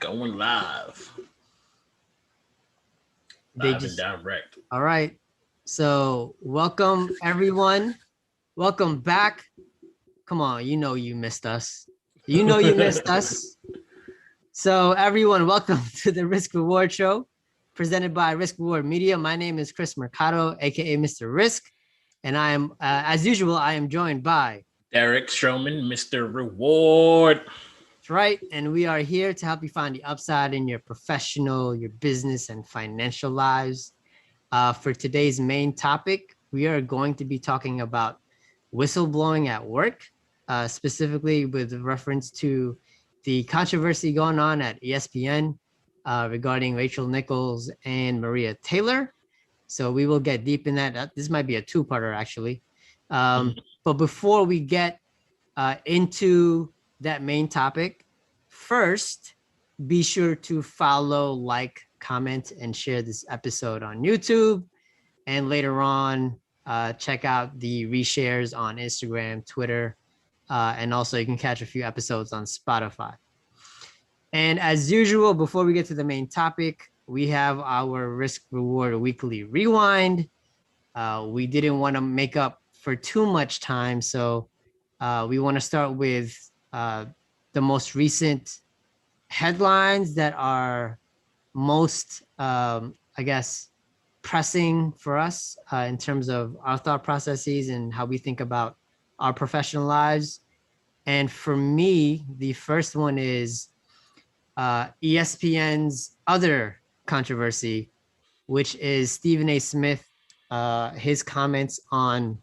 Going live. They Live and just direct. All right. So welcome everyone. Welcome back. Come on, you know you missed us. You know you missed us. So everyone, welcome to the Risk Reward Show, presented by Risk Reward Media. My name is Chris Mercado, aka Mr. Risk, and I am, as usual, I am joined by Derek Stroman, Mr. Reward. That's right, and we are here to help you find the upside in your professional, your business, and financial lives. For today's main topic, we are going to be talking about whistleblowing at work, specifically with reference to the controversy going on at ESPN regarding Rachel Nichols and Maria Taylor. So we will get deep in that. This might be a two-parter, actually. But before we get into that main topic, first, be sure to follow, like, comment, and share this episode on YouTube. And later on, check out the reshares on Instagram, Twitter, and also you can catch a few episodes on Spotify. And as usual, before we get to the main topic, we have our Risk Reward Weekly Rewind. We didn't want to make up for too much time, so we want to start with the most recent headlines that are most, I guess, pressing for us in terms of our thought processes and how we think about our professional lives. And for me, the first one is ESPN's other controversy, which is Stephen A. Smith, his comments on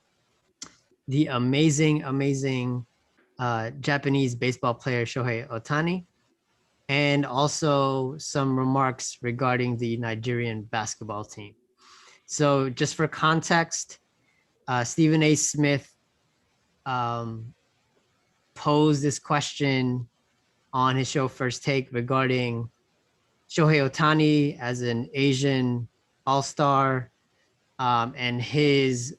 the amazing Japanese baseball player Shohei Ohtani, and also some remarks regarding the Nigerian basketball team. So, just for context, Stephen A. Smith um, posed this question on his show First Take regarding Shohei Ohtani as an Asian all-star, and his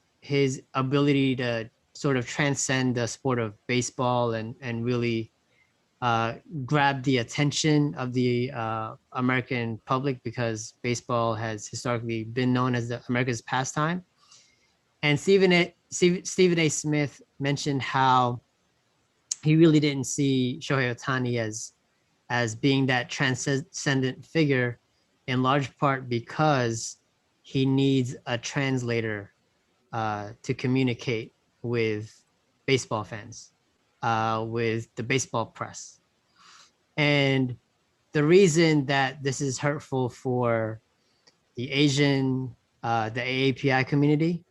ability to sort of transcend the sport of baseball and really grab the attention of the American public, because baseball has historically been known as the America's pastime. And Stephen A. Smith mentioned how he really didn't see Shohei Ohtani as being that transcendent figure, in large part because he needs a translator to communicate with baseball fans, with the baseball press. And the reason that this is hurtful for the Asian, the AAPI community,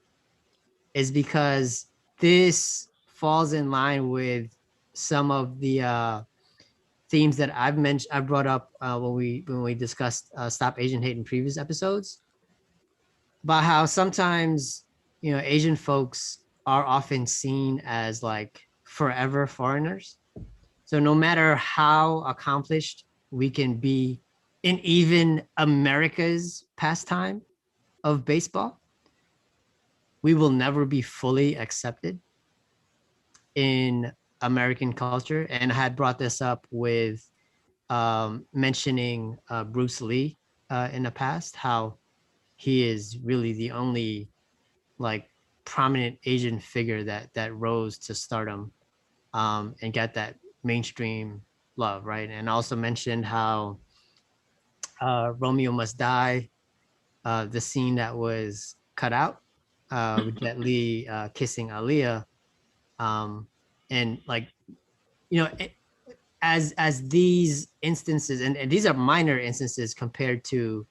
is because this falls in line with some of the themes that I brought up when we discussed Stop Asian Hate in previous episodes, about how sometimes Asian folks are often seen as like forever foreigners. So no matter how accomplished we can be in even America's pastime of baseball, we will never be fully accepted in American culture. And I had brought this up with mentioning Bruce Lee in the past, how he is really the only like prominent Asian figure that rose to stardom and got that mainstream love, right? And also mentioned how Romeo Must Die, the scene that was cut out with Jet Li kissing Aaliyah, um, and like it, as these instances, and these are minor instances compared to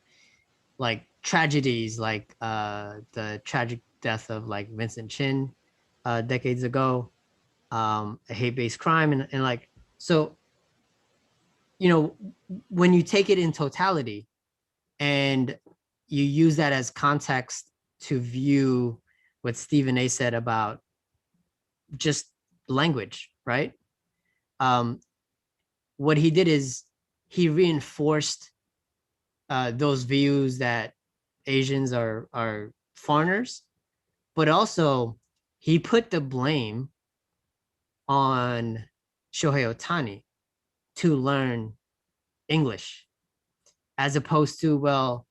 like tragedies like the tragic death of like Vincent Chin decades ago, a hate-based crime, and like, so when you take it in totality and you use that as context to view what Stephen A said about just language, right? um what he did is he reinforced those views that Asians are foreigners, but also he put the blame on Shohei Ohtani to learn English, as opposed to, well,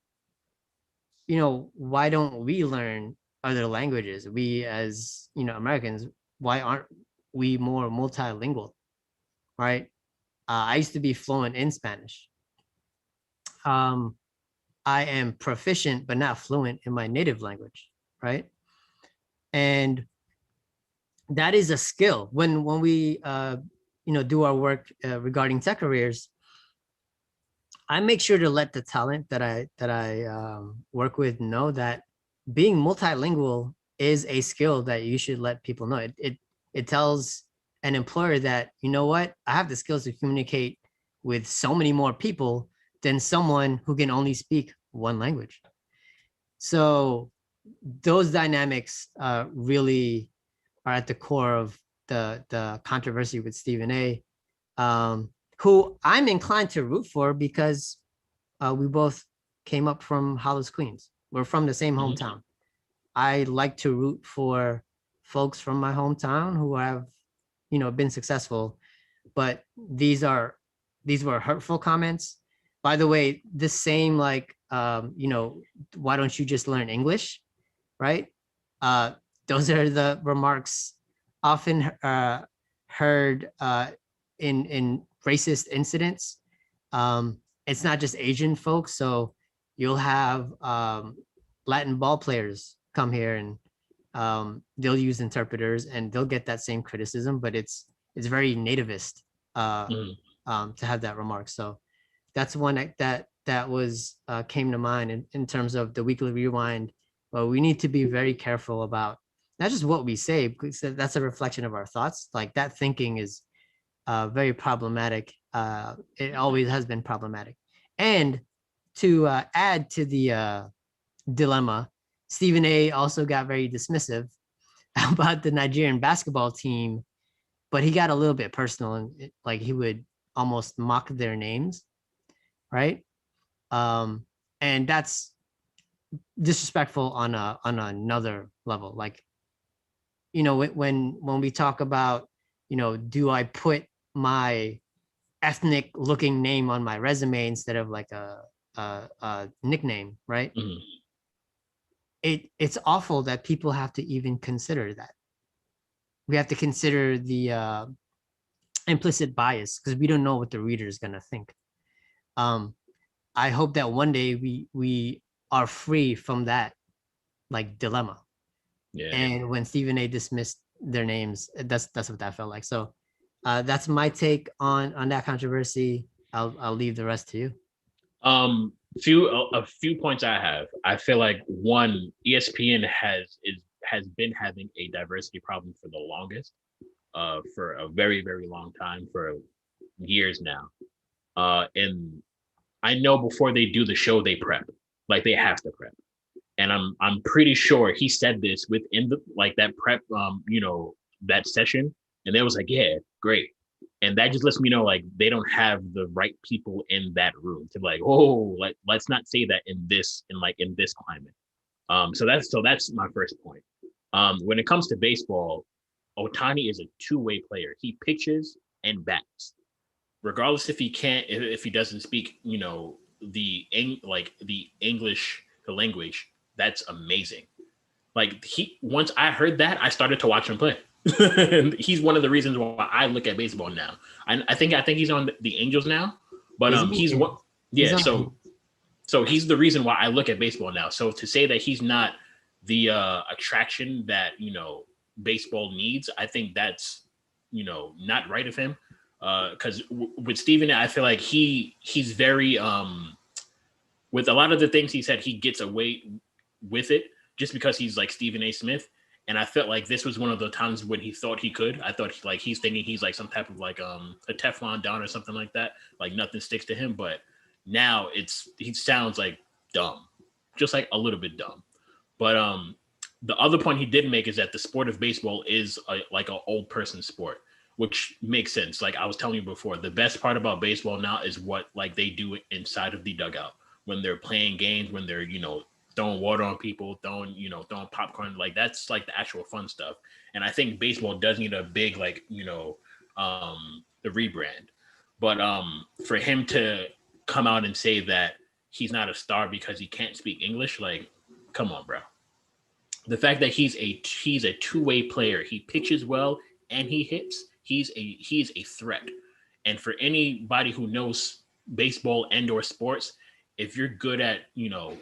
why don't we learn other languages? We, as Americans, why aren't we more multilingual, right? I used to be fluent in Spanish. Um, I am proficient but not fluent in my native language, right? And that is a skill. When we do our work regarding tech careers, I make sure to let the talent that I work with know that being multilingual is a skill that you should let people know. It tells an employer that, you know what, I have the skills to communicate with so many more people than someone who can only speak one language. So those dynamics really are at the core of the controversy with Stephen A, who I'm inclined to root for because we both came up from Hollis, Queens. We're from the same Mhm. hometown. I like to root for folks from my hometown who have, been successful. But these were hurtful comments. By the way, this same like, why don't you just learn English, right? Uh, those are the remarks often heard in racist incidents. It's not just Asian folks, so you'll have Latin ball players come here and they'll use interpreters and they'll get that same criticism, but it's very nativist uh, Mhm. to have that remark. So that's one that was came to mind in terms of the weekly rewind. But we need to be very careful about not just what we say, because that's a reflection of our thoughts. Like that thinking is very problematic. It always has been problematic. And to add to the dilemma, Stephen A also got very dismissive about the Nigerian basketball team, but he got a little bit personal and like he would almost mock their names, right? Um, and that's disrespectful on another level. Like, when we talk about, do I put my ethnic looking name on my resume instead of like a nickname, right? Mhm. It's awful that people have to even consider that. We have to consider the implicit bias because we don't know what the reader is gonna think. Um, I hope that one day we are free from that like dilemma. Yeah. And when Stephen A dismissed their names, that's what that felt like. So that's my take on that controversy. I'll leave the rest to you. A few points I have. I feel like one, ESPN has been having a diversity problem for the longest, for a very very long time, for years now. And I know before they do the show, they prep, like they have to prep. And I'm pretty sure he said this within the like that prep that session, and they was like, yeah, great. And that just lets me know like they don't have the right people in that room to be like, oh, let's not say that in this climate. So that's my first point. When it comes to baseball, Otani is a two-way player. He pitches and bats regardless if he can't if he doesn't speak the English the language. That's amazing. Like he once I heard that, I started to watch him play. He's one of the reasons why I look at baseball now. I think he's on the Angels now, but Is he's he? what He's yeah. on. So he's the reason why I look at baseball now. So to say that he's not the attraction that baseball needs, I think that's not right of him. Because with Steven, I feel like he's very with a lot of the things he said, he gets away with it just because he's like Stephen A. Smith. And I felt like this was one of the times when he thought he could. I thought like he's thinking he's like some type of like a Teflon Don or something like that. Like nothing sticks to him. But now he sounds like dumb, just like a little bit dumb. But the other point he did make is that the sport of baseball is like an old person sport, which makes sense. Like I was telling you before, the best part about baseball now is what like they do inside of the dugout when they're playing games, when they're throwing water on people, throwing popcorn. Like that's like the actual fun stuff. And I think baseball does need a big like the rebrand. But for him to come out and say that he's not a star because he can't speak English. Like, come on, bro. The fact that he's a two-way player, he pitches well and he hits. He's a threat. And for anybody who knows baseball and or sports, if you're good at,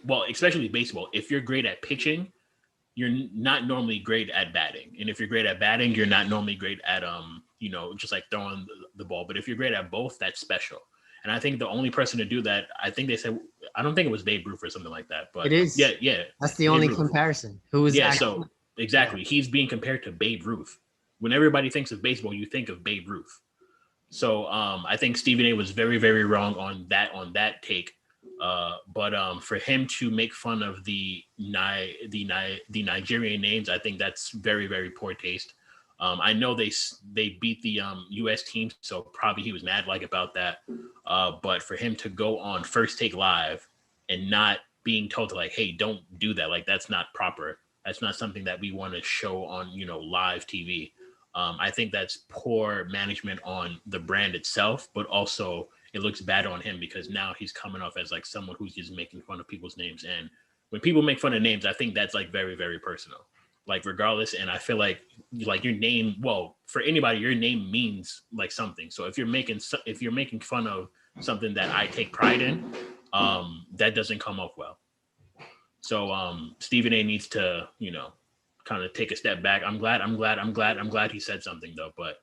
well, especially baseball, if you're great at pitching, you're not normally great at batting. And if you're great at batting, you're not normally great at just like throwing the ball. But if you're great at both, that's special. And I think the only person to do that, I think they said, I don't think it was Babe Ruth or something like that. But It is. yeah. That's the Babe only Ruth. comparison. Who was So exactly. Yeah. He's being compared to Babe Ruth. When everybody thinks of baseball, you think of Babe Ruth. So I think Stephen A was very, very wrong on that take. But for him to make fun of the Nigerian names, I think that's very, very poor taste. I know they beat the U.S. team, so probably he was mad about that. But for him to go on First Take Live and not being told to hey, don't do that. That's not proper. That's not something that we want to show on live TV. I think that's poor management on the brand itself, but also it looks bad on him because now he's coming off as someone who's just making fun of people's names. And when people make fun of names, I think that's very, very personal, regardless. And I feel like your name, well, for anybody, your name means something. So if you're making fun of something that I take pride in, that doesn't come off well. So Stephen A needs to, kind of take a step back. I'm glad he said something though. But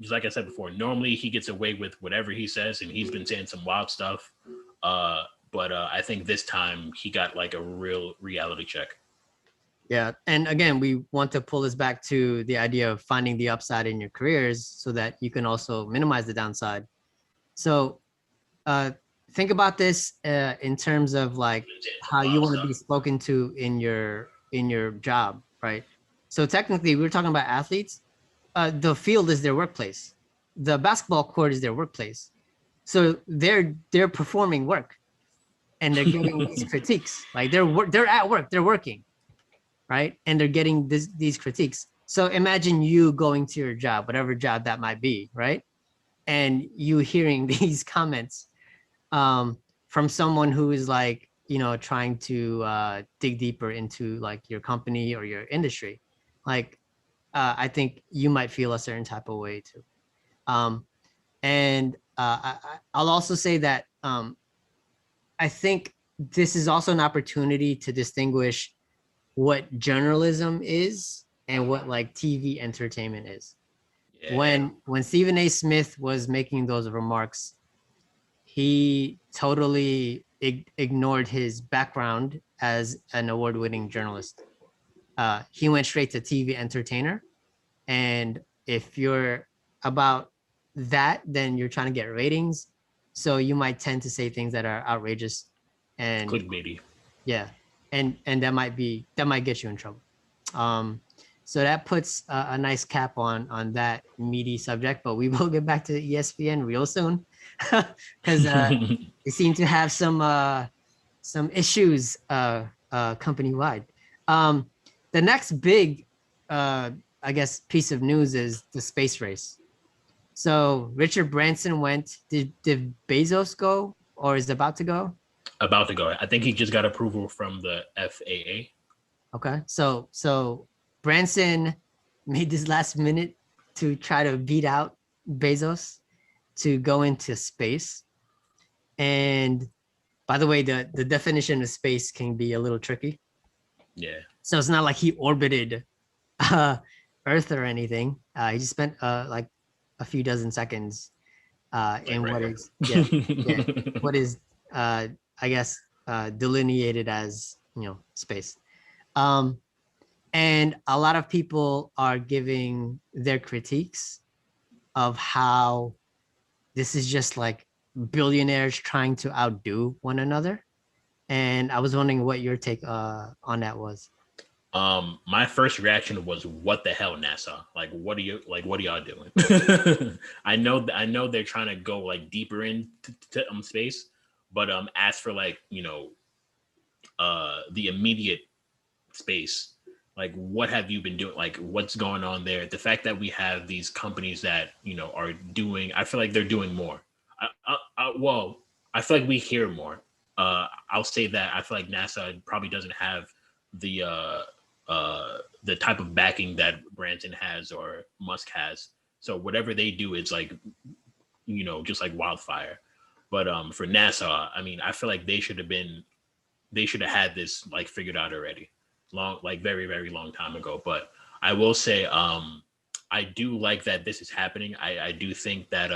just like I said before, normally he gets away with whatever he says, and he's been saying some wild stuff. But I think this time he got a real reality check. Yeah. And again, we want to pull this back to the idea of finding the upside in your careers so that you can also minimize the downside. So think about this in terms of how you want to be spoken to in your job, right? So technically, we're talking about athletes. The field is their workplace. The basketball court is their workplace. So they're performing work, and they're getting these critiques. They're at work, they're working, right? And they're getting these critiques. So imagine you going to your job, whatever job that might be, right? And you hearing these comments from someone who is trying to dig deeper into your company or your industry. I think you might feel a certain type of way too. And I'll also say that I think this is also an opportunity to distinguish what journalism is and what TV entertainment is. Yeah. When Stephen A. Smith was making those remarks, he totally ignored his background as an award-winning journalist. He went straight to TV entertainer. And if you're about that, then you're trying to get ratings. So you might tend to say things that are outrageous and clickbaity. Yeah. And that might get you in trouble. So that puts a nice cap on that meaty subject, but we will get back to ESPN real soon because they seem to have some issues company-wide. The next big, I guess, piece of news is the space race. So Richard Branson went. Did Bezos go or is about to go? About to go. I think he just got approval from the FAA. Okay, so Branson made this last minute to try to beat out Bezos to go into space. And by the way, the definition of space can be a little tricky. Yeah. So it's not like he orbited Earth or anything. He just spent a few dozen seconds in what is I guess delineated as space. And a lot of people are giving their critiques of how this is just billionaires trying to outdo one another. And I was wondering what your take on that was. My first reaction was, what the hell, NASA? What are y'all doing? I know they're trying to go deeper into space, but as for the immediate space, what have you been doing? What's going on there? The fact that we have these companies that are doing, I feel like they're doing more. Well, I feel like we hear more. I'll say that I feel like NASA probably doesn't have the the type of backing that Branson has or Musk has. So whatever they do is like, just like wildfire. But for NASA, I mean, I feel like they should have had this like figured out already, long like very very long time ago. But I will say, I do like that this is happening. I do think that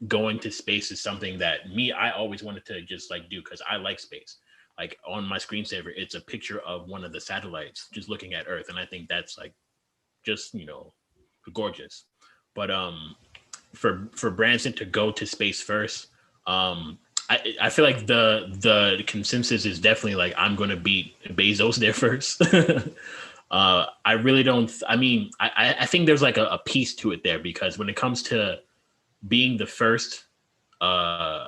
going to space is something that I always wanted to just like do because I like space. Like on my screensaver, it's a picture of one of the satellites just looking at Earth, and I think that's like just gorgeous. But for Branson to go to space first, I feel like the consensus is definitely like I'm going to beat Bezos there first. I really don't. I mean, I think there's like a piece to it there because when it comes to being the first, uh,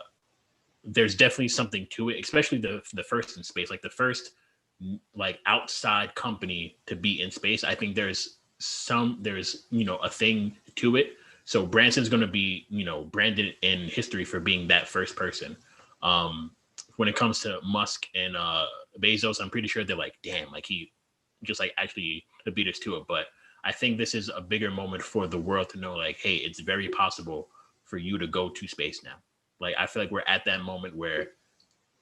there's definitely something to it, especially the first in space, like the first like outside company to be in space. I think there's a thing to it. So Branson's going to be branded in history for being that first person. When it comes to Musk and Bezos, I'm pretty sure they're like, damn, like he just like actually beat us to it. But I think this is a bigger moment for the world to know, like, hey, it's very possible for you to go to space now. Like, I feel like we're at that moment where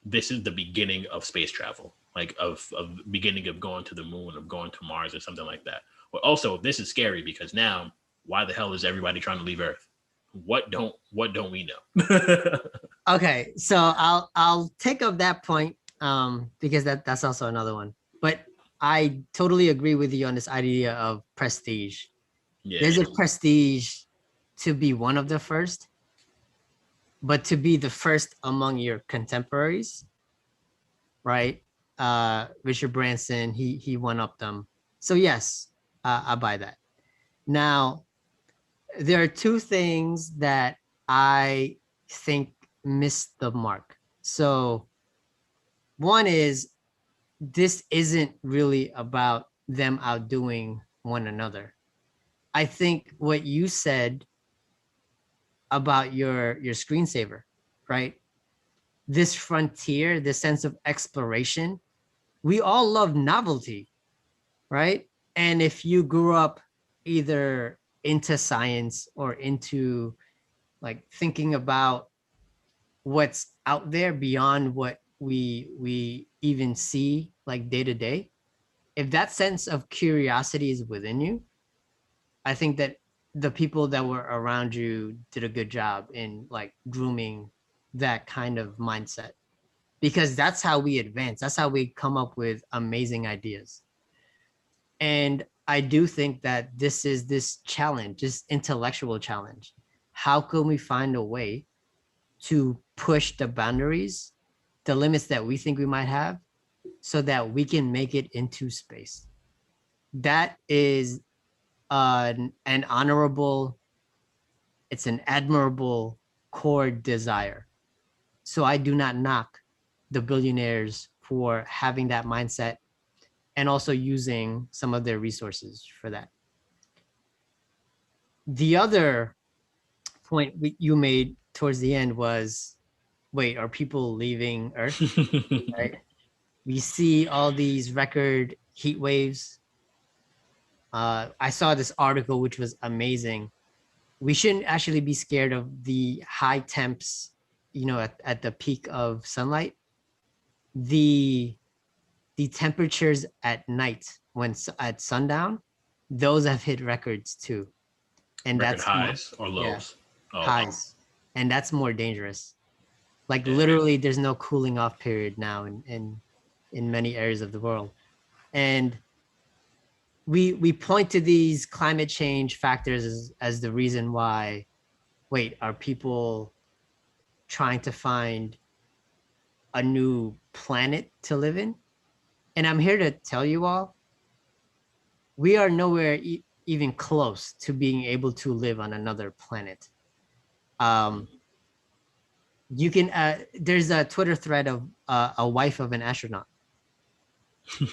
this is the beginning of space travel, like of beginning of going to the moon, of going to Mars or something like that. But also, this is scary because now, why the hell is everybody trying to leave Earth? What don't we know? Okay, so I'll take up that point because that's also another one. But I totally agree with you on this idea of prestige. Yeah. There's a prestige to be one of the first, but to be the first among your contemporaries, right? Richard Branson, he one up them. So yes, I buy that. Now, there are two things that I think missed the mark. So one is this isn't really about them outdoing one another. I think what you said about your screensaver, right? This frontier, this sense of exploration, we all love novelty, right? And if you grew up either into science or into like thinking about what's out there beyond what we even see like day to day, if that sense of curiosity is within you, I think that the people that were around you did a good job in like grooming that kind of mindset, because that's how we advance. That's how we come up with amazing ideas. And I do think that this is this challenge, this intellectual challenge. How can we find a way to push the boundaries, the limits that we think we might have, so that we can make it into space? That is an honorable, it's an admirable core desire. So I do not knock the billionaires for having that mindset and also using some of their resources for that. The other point you made towards the end was, wait, are people leaving Earth? Right? We see all these record heat waves. I saw this article which was amazing. We shouldn't actually be scared of the high temps, at the peak of sunlight. The temperatures at night when at sundown, those have hit records too. And Record that's highs or yeah, lows? Oh, highs. And that's more dangerous. Like yeah. literally there's no cooling off period now in many areas of the world. And we point to these climate change factors as the reason why, wait, are people trying to find a new planet to live in? And I'm here to tell you all, we are nowhere even close to being able to live on another planet. You can there's a Twitter thread of a wife of an astronaut,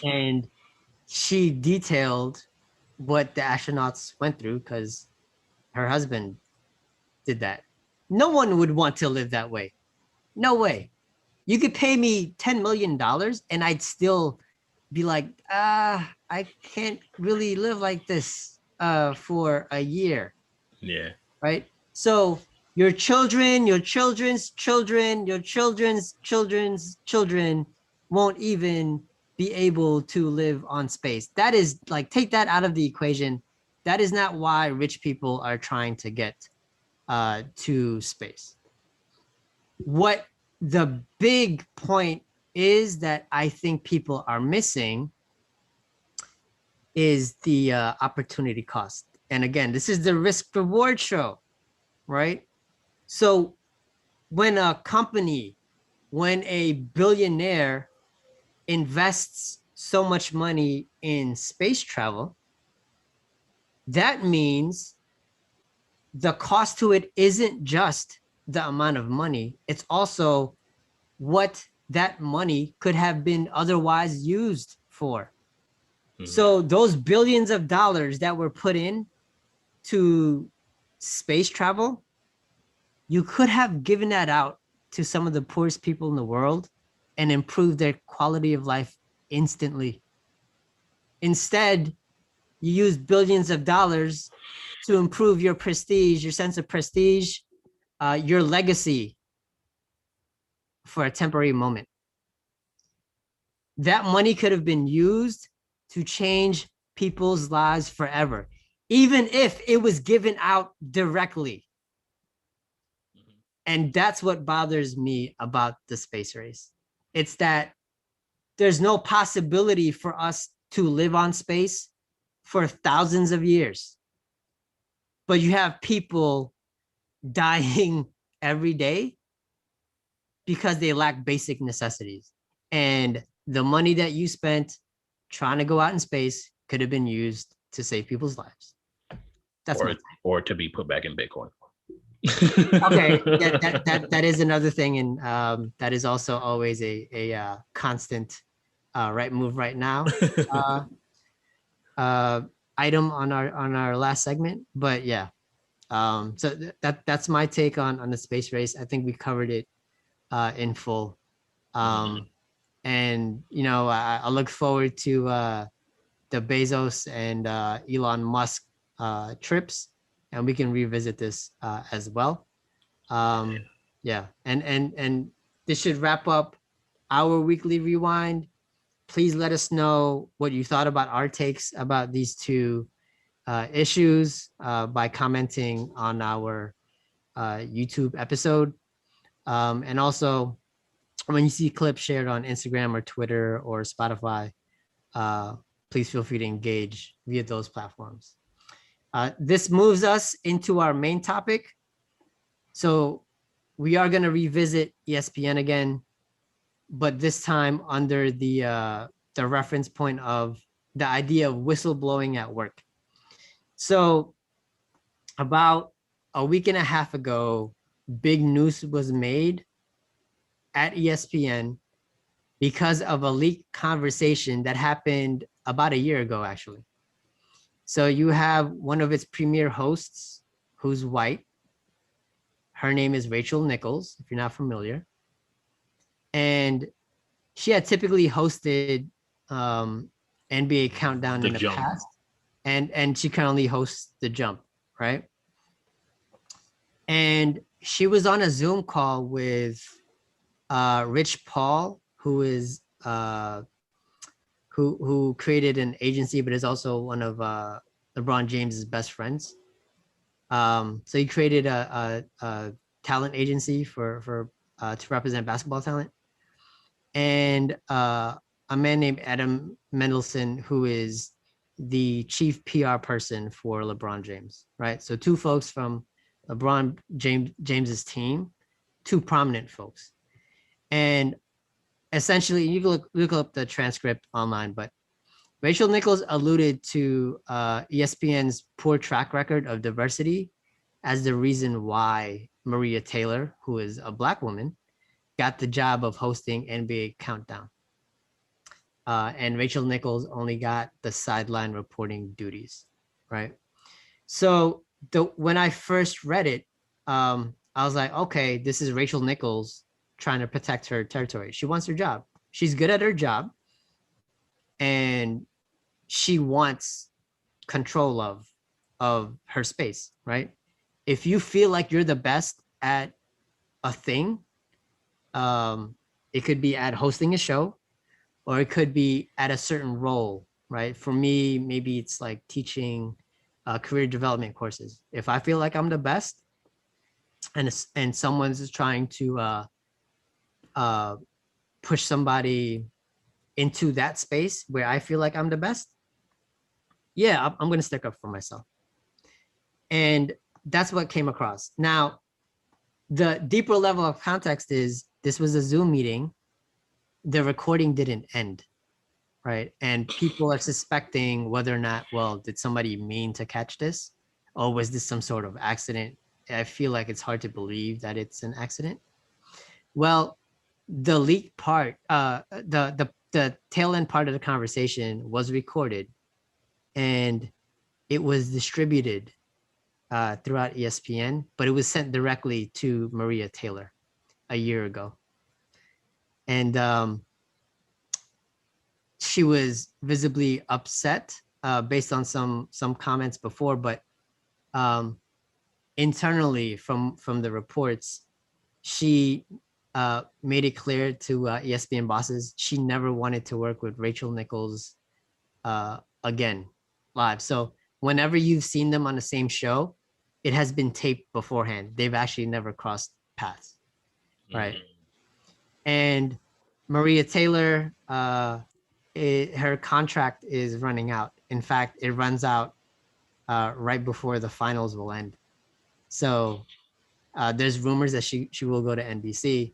and she detailed what the astronauts went through because her husband did that. No one would want to live that way. No way. You could pay me $10 million and I'd still be like, I can't really live like this for a year. Yeah. Right? So your children, your children's children, your children's children's children won't even be able to live on space. That is like, take that out of the equation. That is not why rich people are trying to get to space. What the big point is that I think people are missing is the opportunity cost. And again, this is the risk reward show, right? So when a company, when a billionaire invests so much money in space travel, that means the cost to it isn't just the amount of money, it's also what that money could have been otherwise used for. Mm-hmm. So those billions of dollars that were put in to space travel, you could have given that out to some of the poorest people in the world and improved their quality of life instantly. Instead, you use billions of dollars to improve your prestige, your sense of prestige, your legacy for a temporary moment. That money could have been used to change people's lives forever, even if it was given out directly. And that's what bothers me about the space race. It's that there's no possibility for us to live on space for thousands of years. But you have people dying every day because they lack basic necessities. And the money that you spent trying to go out in space could have been used to save people's lives. That's or to be put back in Bitcoin. Okay, that is another thing, and that is also always a constant right move right now item on our last segment. But yeah, so that's my take on the space race. I think we covered it in full, and you know I look forward to the Bezos and Elon Musk trips, and we can revisit this as well. Yeah, and this should wrap up our weekly rewind. Please let us know what you thought about our takes about these two issues by commenting on our YouTube episode. And also, when you see clips shared on Instagram or Twitter or Spotify, please feel free to engage via those platforms. This moves us into our main topic. So we are going to revisit ESPN again, but this time under the reference point of the idea of whistleblowing at work. So about a week and a half ago, big news was made at ESPN because of a leaked conversation that happened about a year ago, actually. So you have one of its premier hosts who's white. Her name is Rachel Nichols, if you're not familiar. And she had typically hosted NBA Countdown in the past. And she currently hosts The Jump, right? And she was on a Zoom call with Rich Paul, who is who created an agency, but is also one of LeBron James's best friends. So he created a talent agency for to represent basketball talent, and a man named Adam Mendelsohn, who is the chief PR person for LeBron James, right? So two folks from LeBron James's team, two prominent folks. And essentially, you can look up the transcript online, but Rachel Nichols alluded to ESPN's poor track record of diversity as the reason why Maria Taylor, who is a Black woman, got the job of hosting NBA Countdown. And Rachel Nichols only got the sideline reporting duties, right? So when I first read it, I was like, okay, this is Rachel Nichols trying to protect her territory. She wants her job. She's good at her job, and she wants control of her space, right? If you feel like you're the best at a thing, it could be at hosting a show, or it could be at a certain role, right? For me, maybe it's like teaching career development courses. If I feel like I'm the best, and someone's trying to uh, push somebody into that space where I feel like I'm the best, yeah, I'm going to stick up for myself. And that's what came across. Now, the deeper level of context is this was a Zoom meeting. The recording didn't end, right? And people are suspecting whether or not, well, did somebody mean to catch this? Or was this some sort of accident? I feel like it's hard to believe that it's an accident. Well, the leak part, the tail end part of the conversation was recorded, and it was distributed throughout ESPN, but it was sent directly to Maria Taylor a year ago. And she was visibly upset based on some comments before, but internally from the reports, she made it clear to ESPN bosses she never wanted to work with Rachel Nichols again live. So whenever you've seen them on the same show, it has been taped beforehand. They've actually never crossed paths, right? And Maria Taylor, her contract is running out. In fact, it runs out right before the finals will end. So there's rumors that she will go to NBC.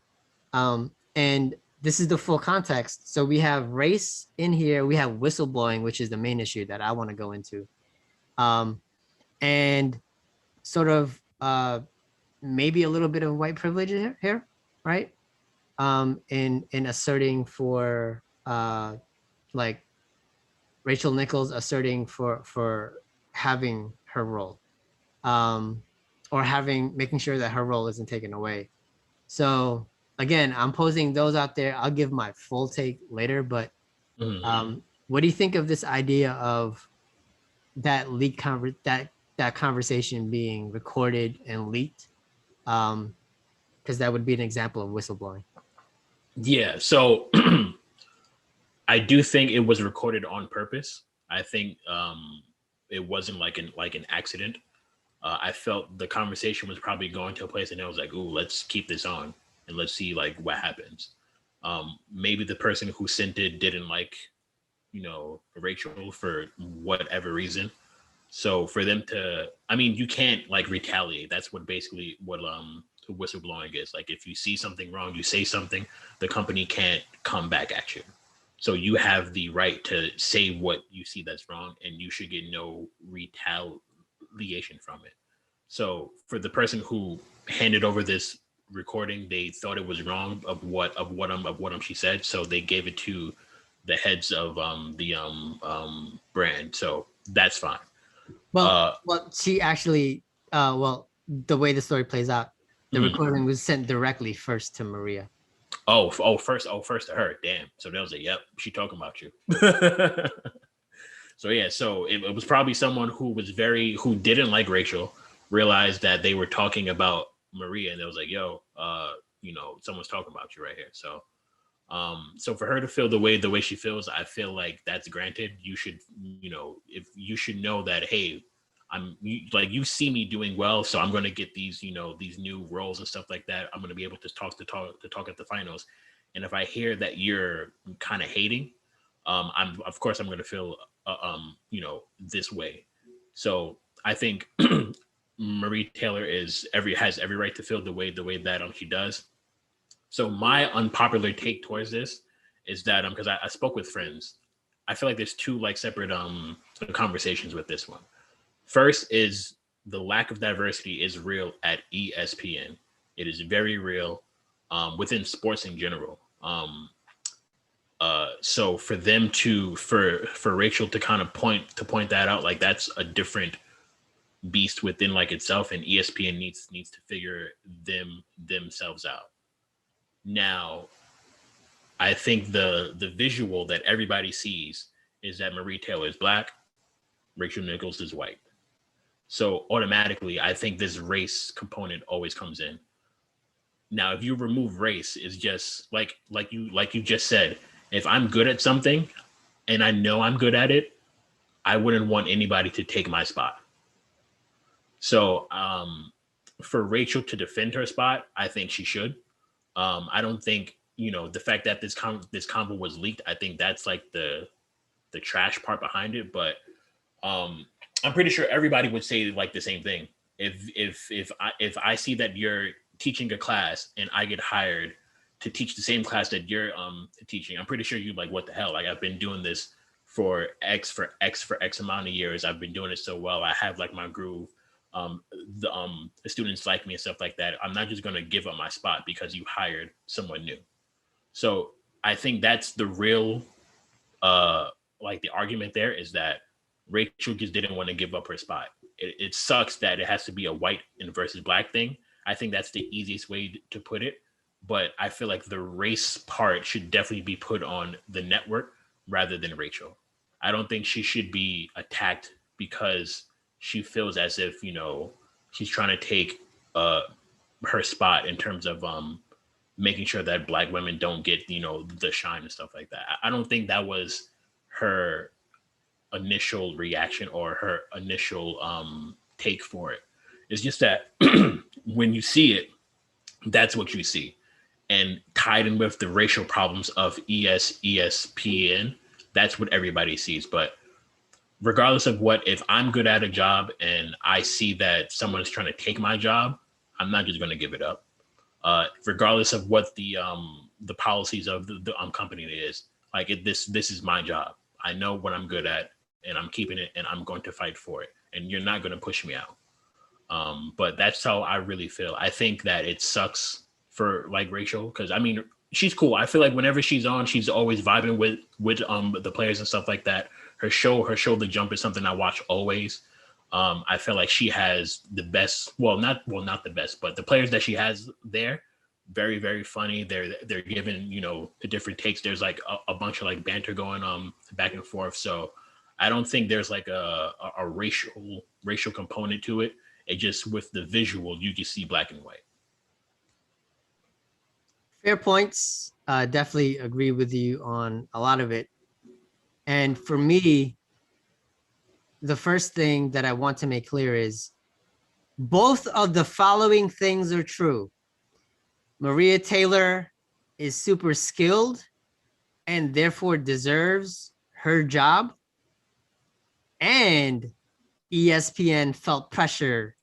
And this is the full context. So we have race in here. We have whistleblowing, which is the main issue that I want to go into. And sort of maybe a little bit of white privilege here, right? In asserting for like Rachel Nichols asserting for having her role, or making sure that her role isn't taken away. So again, I'm posing those out there. I'll give my full take later, but what do you think of this idea of that that conversation being recorded and leaked? Because that would be an example of whistleblowing. Yeah, so I do think it was recorded on purpose. I think it wasn't like an accident. I felt the conversation was probably going to a place, and I was like, "Ooh, let's keep this on and let's see like what happens." Maybe the person who sent it didn't like, Rachel for whatever reason. So for them to, I mean, you can't like retaliate. That's what basically what whistleblowing is. Like if you see something wrong, you say something, the company can't come back at you. So you have the right to say what you see that's wrong, and you should get no retaliation from it. So for the person who handed over this recording, they thought it was wrong of what she said, so they gave it to the heads of the brand. So that's fine. Well, she actually, the way the story plays out, the recording was sent directly first to Maria. First to her. Damn. So they was like, "Yep, she talking about you." So yeah, so it was probably someone who didn't like Rachel, realized that they were talking about Maria, and it was like, "Yo, someone's talking about you right here." So, so for her to feel the way she feels, I feel like that's granted. You should, if you should know that, hey, you see me doing well, so I'm going to get these, these new roles and stuff like that. I'm going to be able to talk at the finals. And if I hear that you're kind of hating, I'm going to feel, this way. So I think Marie Taylor has every right to feel the way that she does. So my unpopular take towards this is that because I spoke with friends, I feel like there's two like separate conversations with this one. First is the lack of diversity is real at ESPN. It is very real within sports in general. So for them for Rachel to kind of point that out, like that's a different beast within like itself, and ESPN needs to figure themselves out. Now, I think the visual that everybody sees is that Marie Taylor is black, Rachel Nichols is white. So automatically, I think this race component always comes in. Now, if you remove race, is just like you just said. If I'm good at something and I know I'm good at it, I wouldn't want anybody to take my spot. So for Rachel to defend her spot, I think she should. I don't think the fact that this convo was leaked. I think that's like the trash part behind it. But um, I'm pretty sure everybody would say like the same thing. If I see that you're teaching a class and I get hired to teach the same class that you're teaching, I'm pretty sure you're like, what the hell? Like I've been doing this for X amount of years. I've been doing it so well. I have like my groove. Um, the students like me and stuff like that. I'm not just gonna give up my spot because you hired someone new. So I think that's the real like the argument there is that Rachel just didn't want to give up her spot. It sucks that it has to be a white and versus black thing. I think that's the easiest way to put it. But I feel like the race part should definitely be put on the network rather than Rachel. I don't think she should be attacked because she feels as if she's trying to take uh her spot in terms of making sure that black women don't get the shine and stuff like that. I don't think that was her initial reaction or her initial take for it. It's just that when you see it, that's what you see. And tied in with the racial problems of ESPN, that's what everybody sees. But regardless of what, if I'm good at a job and I see that someone's trying to take my job, I'm not just going to give it up. Regardless of what the policies of the company is, like this is my job. I know what I'm good at, and I'm keeping it, and I'm going to fight for it. And you're not going to push me out. But that's how I really feel. I think that it sucks for like Rachel because I mean she's cool. I feel like whenever she's on, she's always vibing with the players and stuff like that. Her shoulder jump is something I watch always. I feel like she has the best. Not the best, but the players that she has there, very very funny. They're given the different takes. There's like a bunch of like banter going back and forth. So I don't think there's like a racial component to it. It just with the visual, you just see black and white. Fair points. Definitely agree with you on a lot of it. And for me, the first thing that I want to make clear is both of the following things are true. Maria Taylor is super skilled and therefore deserves her job. And ESPN felt pressure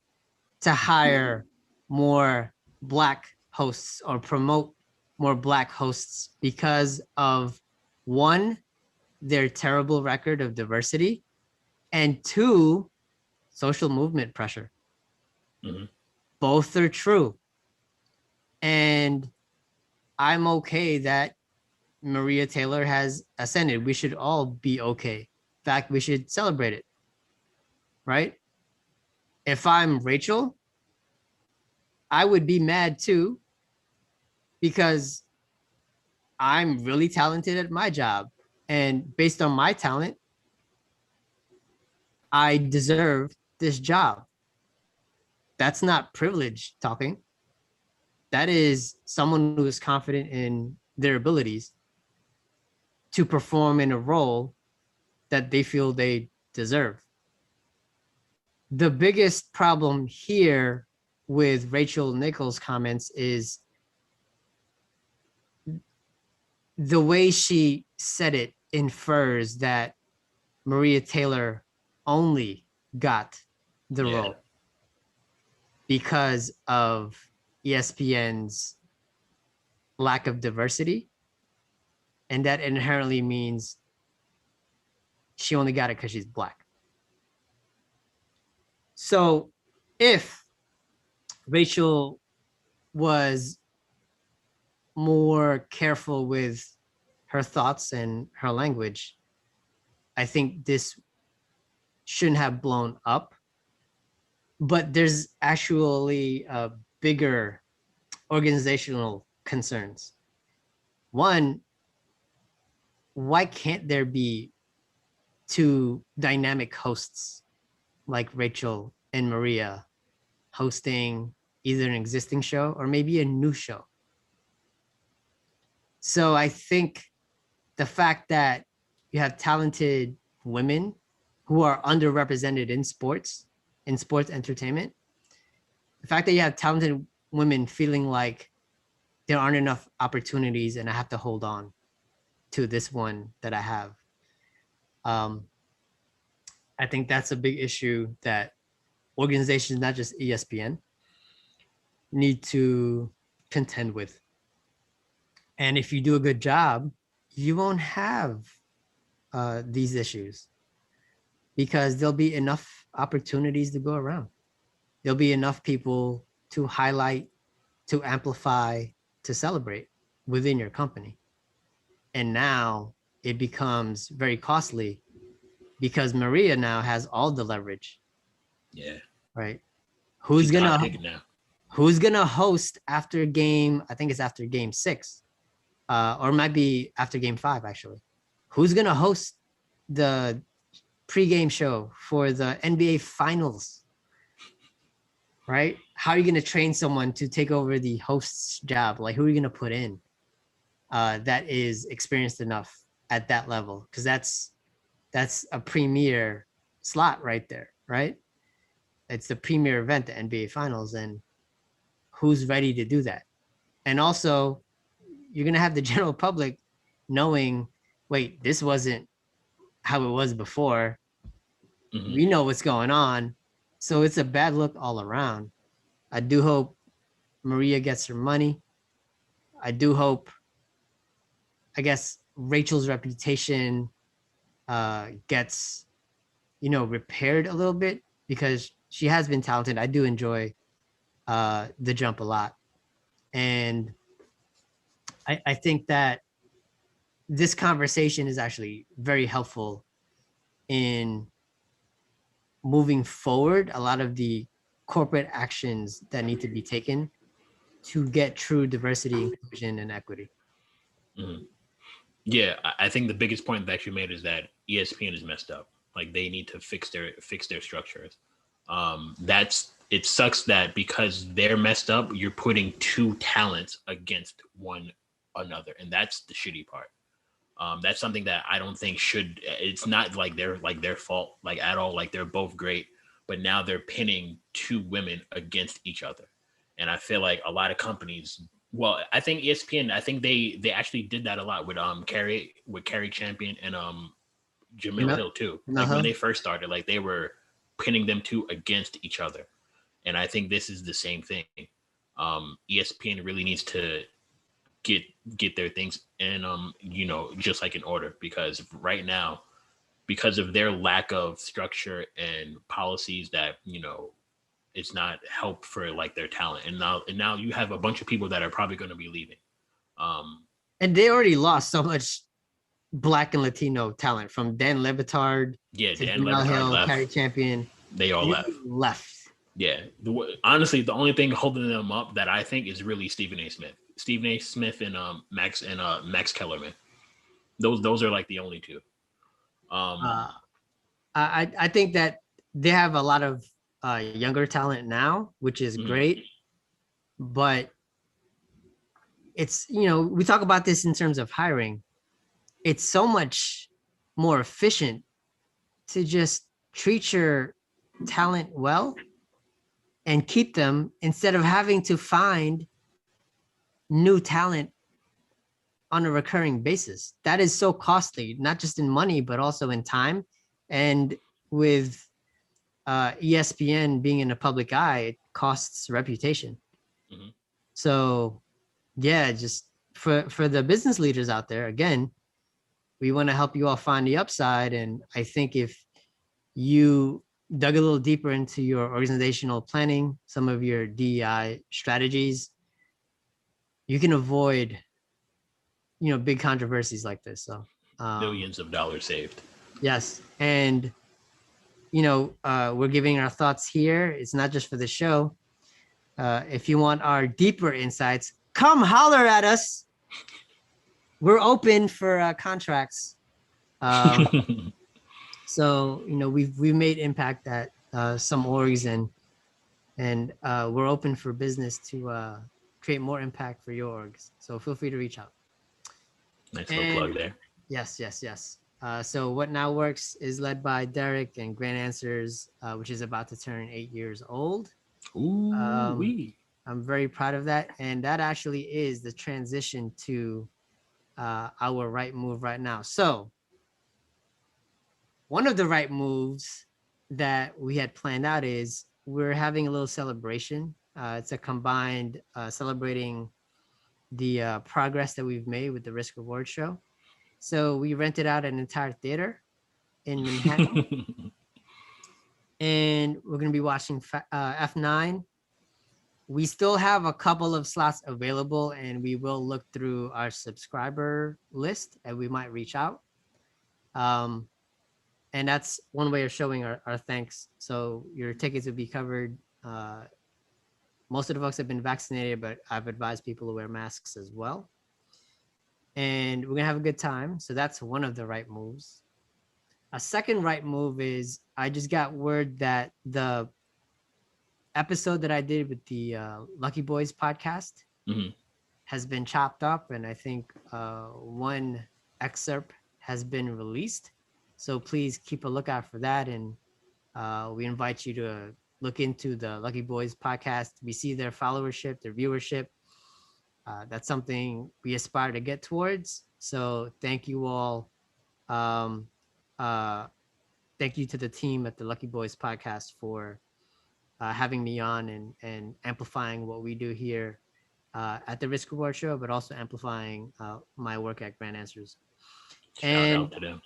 to hire more black hosts or promote more black hosts because of one, their terrible record of diversity, and two, social movement pressure. Mm-hmm. Both are true. And I'm okay that Maria Taylor has ascended. We should all be okay. In fact, we should celebrate it, right? If I'm Rachel, I would be mad too because I'm really talented at my job. And based on my talent, I deserve this job. That's not privilege talking. That is someone who is confident in their abilities to perform in a role that they feel they deserve. The biggest problem here with Rachel Nichols' comments is the way she said it infers that Maria Taylor only got the role because of ESPN's lack of diversity. And that inherently means she only got it because she's black. So if Rachel was more careful with her thoughts and her language, I think this shouldn't have blown up. But there's actually a bigger organizational concerns. One, why can't there be two dynamic hosts like Rachel and Maria hosting either an existing show or maybe a new show? So I think the fact that you have talented women who are underrepresented in sports entertainment, the fact that you have talented women feeling like there aren't enough opportunities and I have to hold on to this one that I have. I think that's a big issue that organizations, not just ESPN, need to contend with. And if you do a good job, you won't have these issues because there'll be enough opportunities to go around. There'll be enough people to highlight, to amplify, to celebrate within your company. And now it becomes very costly because Maria now has all the leverage. Yeah. Right. She's the hot ticket now. Who's gonna host after game? I think it's after game 6, or it might be after game 5 actually. Who's gonna host the pregame show for the NBA Finals? Right? How are you gonna train someone to take over the host's job? Like, who are you gonna put in that is experienced enough at that level? Because that's a premier slot right there, right? It's the premier event, the NBA Finals, and who's ready to do that? And also, you're gonna have the general public knowing, wait, this wasn't how it was before. Mm-hmm. We know what's going on, so it's a bad look all around. I do hope Maria gets her money. I do hope, I guess, Rachel's reputation gets, repaired a little bit because she has been talented. I do enjoy The Jump a lot. And I think that this conversation is actually very helpful in moving forward a lot of the corporate actions that need to be taken to get true diversity, inclusion, and equity. Mm-hmm. Yeah, I think the biggest point that you made is that ESPN is messed up. Like, they need to fix their structures. It sucks that because they're messed up, you're putting two talents against one another, and that's the shitty part. That's something that I don't think should. It's not like their fault, like, at all. Like, they're both great, but now they're pinning two women against each other, and I feel like a lot of companies. Well, I think ESPN. I think they actually did that a lot with Carrie Champion and Jamil Hill too. Like, when they first started, like, they were pinning them two against each other. And I think this is the same thing. ESPN really needs to get their things in, just like in order, because right now, because of their lack of structure and policies that, it's not help for like their talent. And now you have a bunch of people that are probably going to be leaving. And they already lost so much Black and Latino talent, from Dan Le Batard to Dan Le Batard Hill, left. Carrie Champion. They all left. Yeah. Honestly, the only thing holding them up that I think is really Stephen A. Smith. Stephen A. Smith and Max Kellerman. Those are like the only two. I think that they have a lot of younger talent now, which is great. But it's, we talk about this in terms of hiring. It's so much more efficient to just treat your talent well and keep them instead of having to find new talent on a recurring basis. That is so costly, not just in money, but also in time. And with ESPN being in the public eye, it costs reputation. Mm-hmm. So yeah, just for the business leaders out there, again, we want to help you all find the upside. And I think if you dug a little deeper into your organizational planning, some of your DEI strategies, you can avoid, big controversies like this. So millions of dollars saved. Yes. And, we're giving our thoughts here. It's not just for the show. If you want our deeper insights, come holler at us. We're open for contracts. So we've made impact at some orgs, and we're open for business to create more impact for your orgs. So feel free to reach out. Nice little plug there. Yes. So What Now Works is led by Derek and Grant Answers, which is about to turn 8 years old. Ooh, I'm very proud of that. And that actually is the transition to our right move right now. So one of the right moves that we had planned out is we're having a little celebration. It's a combined celebrating the progress that we've made with the Risk Reward show. So we rented out an entire theater in Manhattan, and we're going to be watching F9. We still have a couple of slots available, and we will look through our subscriber list, and we might reach out. And that's one way of showing our thanks. So your tickets will be covered. Most of the folks have been vaccinated, but I've advised people to wear masks as well. And we're gonna have a good time. So that's one of the right moves. A second right move is I just got word that the episode that I did with the Lucky Boys podcast has been chopped up, and I think one excerpt has been released. So please keep a lookout for that, and we invite you to look into the Lucky Boys podcast. We see their followership, their viewership. That's something we aspire to get towards. So thank you all. Thank you to the team at the Lucky Boys podcast for having me on and amplifying what we do here at the Risk Reward Show, but also amplifying my work at Grant Answers. Shout out to them.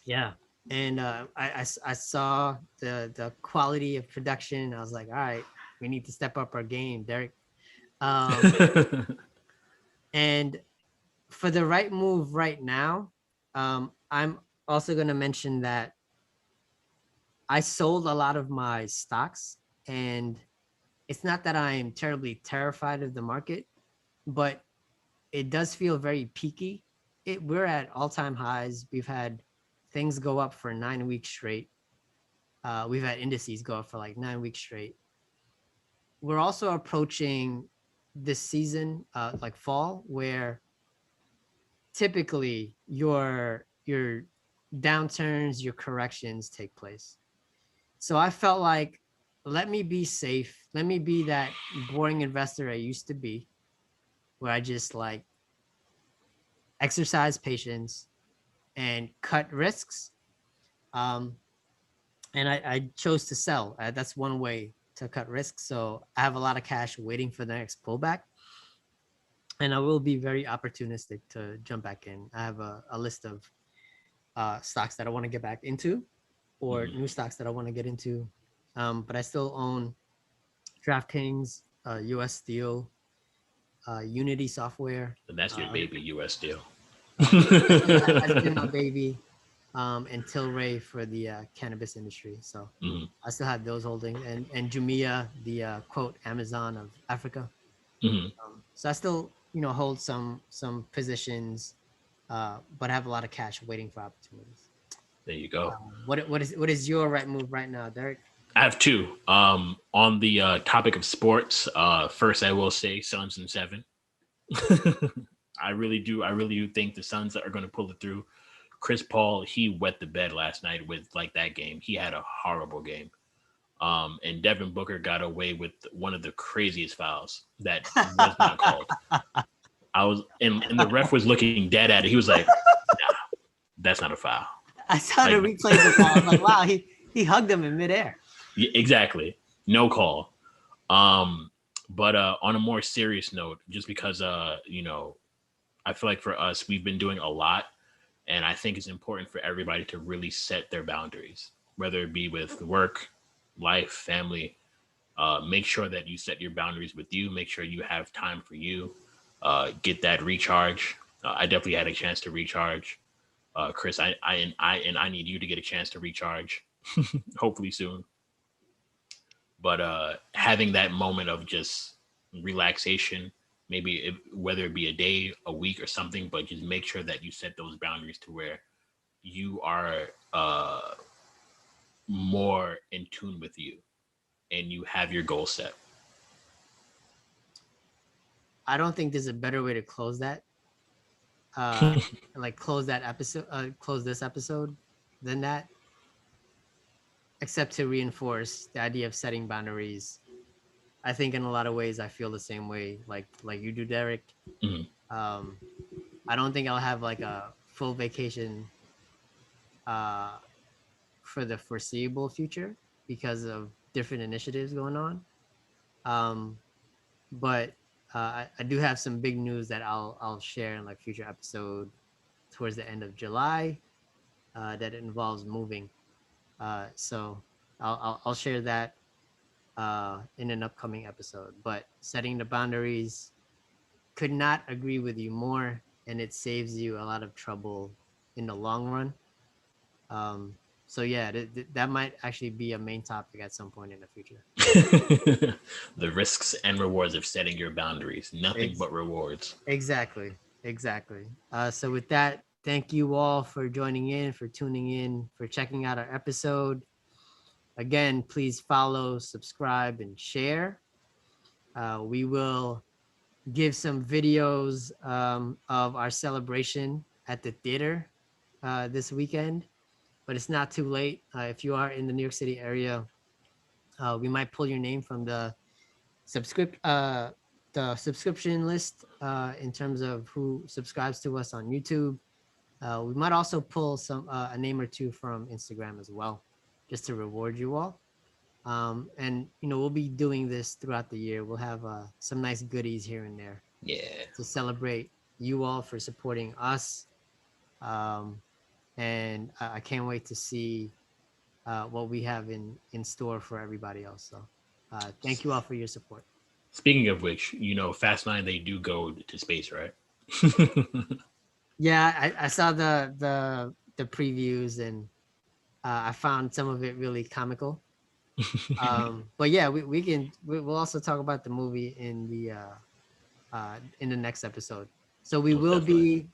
Yeah. And I saw the quality of production. I was like, all right, we need to step up our game, Derek. And for the right move right now, I'm also going to mention that I sold a lot of my stocks, and it's not that I'm terribly terrified of the market, but it does feel very peaky. We're at all-time highs. We've had things go up for 9 weeks straight. We've had indices go up for like 9 weeks straight. We're also approaching this season, like fall, where typically your downturns, your corrections take place. So I felt like, let me be safe. Let me be that boring investor I used to be, where I just like exercise patience and cut risks. And I chose to sell. That's one way to cut risks. So I have a lot of cash waiting for the next pullback. And I will be very opportunistic to jump back in. I have a list of stocks that I want to get back into, or new stocks that I want to get into. But I still own DraftKings, US Steel, Unity Software. And that's your baby, US Steel. That's been my baby. And Tilray for the cannabis industry. So I still have those holdings, and Jumia, the quote Amazon of Africa. So I still hold some positions, but I have a lot of cash waiting for opportunities. There you go. What is your right move right now, Derek? I have two. On the topic of sports, first I will say Suns in 7. I really do think the Suns are going to pull it through. Chris Paul, he wet the bed last night with like that game. He had a horrible game. And Devin Booker got away with one of the craziest fouls that was not called. And the ref was looking dead at it. He was like, nah, that's not a foul. I saw the replay of the foul. I was like, wow, he hugged him in midair. Yeah, exactly. No call. But on a more serious note, just because I feel like for us, we've been doing a lot. And I think it's important for everybody to really set their boundaries, whether it be with work, life, family. Make sure that you set your boundaries with you. Make sure you have time for you. Get that recharge. I definitely had a chance to recharge. Chris, I need you to get a chance to recharge, hopefully soon. But having that moment of just relaxation whether it be a day, a week, or something, but just make sure that you set those boundaries to where you are more in tune with you and you have your goal set. I don't think there's a better way to close that. Uh, like close that episode, close this episode than that, except to reinforce the idea of setting boundaries. I think in a lot of ways I feel the same way, like you do, Derek. Mhm. Um, I don't think I'll have like a full vacation uh, for the foreseeable future because of different initiatives going on. Um, but I do have some big news that I'll share in like future episode towards the end of July that involves moving. So I'll share that in an upcoming episode. But setting the boundaries, could not agree with you more, and it saves you a lot of trouble in the long run. Um, so yeah, that might actually be a main topic at some point in the future. The risks and rewards of setting your boundaries. Nothing Ex- but rewards. exactly. So with that, thank you all for joining in, for tuning in, for checking out our episode. Again, please follow, subscribe, and share. We will give some videos of our celebration at the theater this weekend, but it's not too late. If you are in the New York City area, we might pull your name from subscript uh, the subscription list in terms of who subscribes to us on YouTube. We might also pull a name or two from Instagram as well, just to reward you all. And we'll be doing this throughout the year. We'll have some nice goodies here and there Yeah. to celebrate you all for supporting us. Um, and I can't wait to see what we have in store for everybody else. So thank you all for your support. Speaking of which, Fast Nine, they do go to space, right? Yeah, I saw the previews, and I found some of it really comical. But yeah, we'll also talk about the movie in the next episode. So we Most will definitely.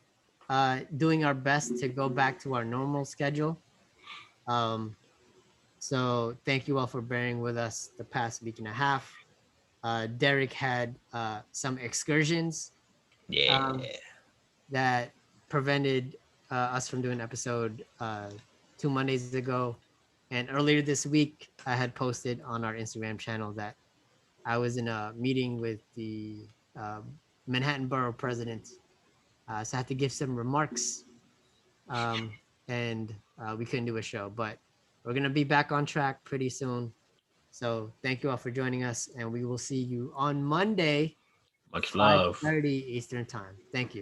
be doing our best to go back to our normal schedule. Um, so thank you all for bearing with us the past week and a half. Derek had some excursions um, Yeah. that prevented us from doing an episode 2 Mondays ago. And earlier this week, I had posted on our Instagram channel that I was in a meeting with the uh, Manhattan Borough president. So I had to give some remarks, um, and we couldn't do a show. But we're going to be back on track pretty soon. So thank you all for joining us, and we will see you on Monday, Much love. 5:30 Eastern Time. Thank you.